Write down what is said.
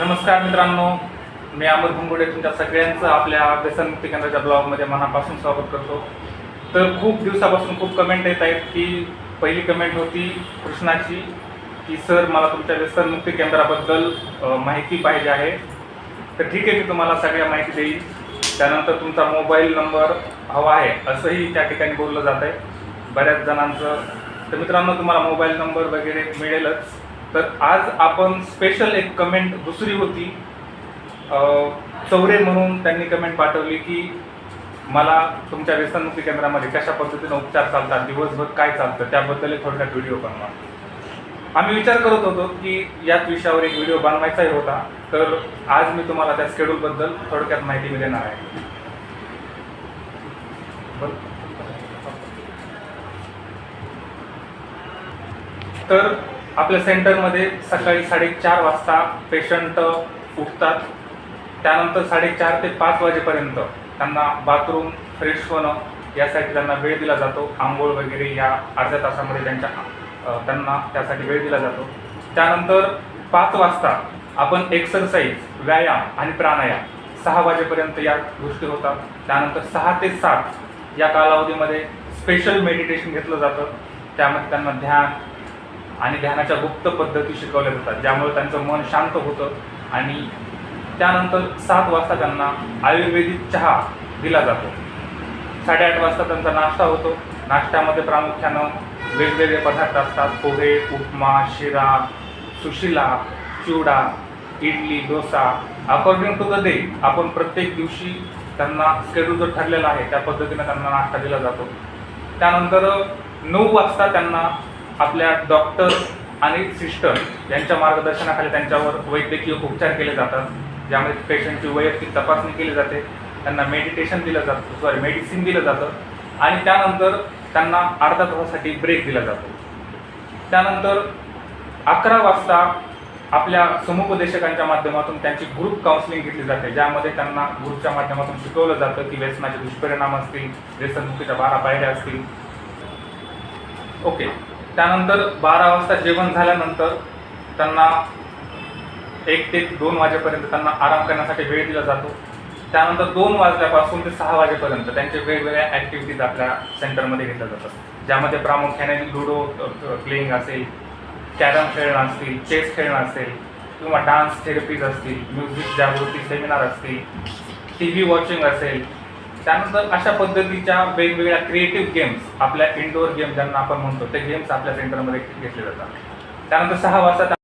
नमस्कार मित्रांनो, मी अमर भंगुडे तुमच्या सगळ्यांचं आपल्या व्यसनमुक्ती केंद्राच्या ब्लॉगमध्ये मनापासून स्वागत करतो. तर खूप दिवसापासून खूप कमेंट येत आहेत की पहिली कमेंट होती कृष्णाची की सर मला तुमच्या व्यसनमुक्ती केंद्राबद्दल माहिती पाहिजे आहे. तर ठीक आहे, मी तुम्हाला सगळ्या माहिती देईल. त्यानंतर तुमचा मोबाईल नंबर हवा आहे असंही त्या ठिकाणी बोललं जात आहे बऱ्याच जणांचं. तर मित्रांनो, तुम्हाला मोबाईल नंबर वगैरे मिळेलच. तर आज आपण स्पेशल एक कमेंट दुसरी होती, चौरे म्हणून त्यांनी कमेंट पाठवली की मला तुमच्या व्यसनमुक्ती केंद्रामध्ये कशा पद्धतीने उपचार चालतात, दिवसभर काय चालतं त्याबद्दल थोडक्यात व्हिडिओ बनवा. आम्ही विचार करत होतो की याच विषयावर एक व्हिडिओ बनवायचाही होता. तर आज मी तुम्हाला त्या शेड्यूलबद्दल थोडक्यात माहिती देणार आहे. तर आपल्या सेंटरमध्ये सकाळी 4:30 वाजता पेशंट उठतात. त्यानंतर 4:30 ते 5 वाजेपर्यंत त्यांना बाथरूम, फ्रेश होणं यासाठी त्यांना वेळ दिला जातो. आंघोळ वगैरे या अर्ध्या तासामध्ये त्यांना त्यासाठी वेळ दिला जातो. त्यानंतर 5 वाजता आपण एक्सरसाइज, व्यायाम आणि प्राणायाम 6 वाजेपर्यंत या गोष्टी होतात. त्यानंतर 6 ते 7 या कालावधीमध्ये स्पेशल मेडिटेशन घेतलं जातं. त्यामध्ये त्यांना ध्यान आणि ध्यानाच्या गुप्त पद्धती शिकवल्या जातात, ज्यामुळे त्यांचं मन शांत होतं. आणि त्यानंतर 7 वाजता त्यांना आयुर्वेदिक चहा दिला जातो. 8:30 वाजता त्यांचा नाश्ता होतो. नाश्त्यामध्ये प्रामुख्यानं वेगवेगळे पदार्थ असतात. Pohe, upma, sheera, sushila, chivda, idli, dosa. According to the day आपण प्रत्येक दिवशी त्यांना शेड्यूल जो ठरलेला आहे त्या पद्धतीने त्यांना नाश्ता दिला जातो. त्यानंतर 9 वाजता त्यांना आपल्या डॉक्टर आणि सिस्टर यांच्या मार्गदर्शनाखाली त्यांच्यावर वैद्यकीय उपचार केले जातात, ज्यामध्ये पेशंटची वैयक्तिक तपासणी केली जाते. त्यांना मेडिसिन दिलं जातं आणि त्यानंतर त्यांना अर्धा तासासाठी ब्रेक दिला जातो. त्यानंतर 11 वाजता आपल्या समुपदेशकांच्या माध्यमातून त्यांची ग्रुप काउन्सिलिंग घेतली जाते, ज्यामध्ये त्यांना ग्रुपच्या माध्यमातून शिकवलं जातं की व्यसनाचे दुष्परिणाम असतील, व्यसनमुक्तीच्या 12 पायऱ्या असतील. ओके. त्यानंतर 12 वाजता जेवण झाल्यानंतर त्यांना 1 ते 2 वाजेपर्यंत त्यांना आराम करण्यासाठी वेळ दिला जातो. त्यानंतर 2 वाजल्यापासून ते 6 वाजेपर्यंत त्यांचे वेगवेगळ्या ॲक्टिव्हिटीज आपल्या सेंटरमध्ये घेतल्या जातात, ज्यामध्ये प्रामुख्याने लुडो प्लेइंग असेल, कॅरम खेळणं असतील, चेस खेळणं असेल किंवा डान्स थेरपीज असतील, म्युझिक जागृती सेमिनार असतील, TV वॉचिंग असेल. त्यानंतर अशा पद्धतीच्या वेगवेगळ्या क्रिएटिव्ह गेम्स, आपल्या इंडोर गेम ज्यांना आपण म्हणतो, ते गेम्स आपल्या सेंटरमध्ये घेतले जातात. त्यानंतर 6 वाजता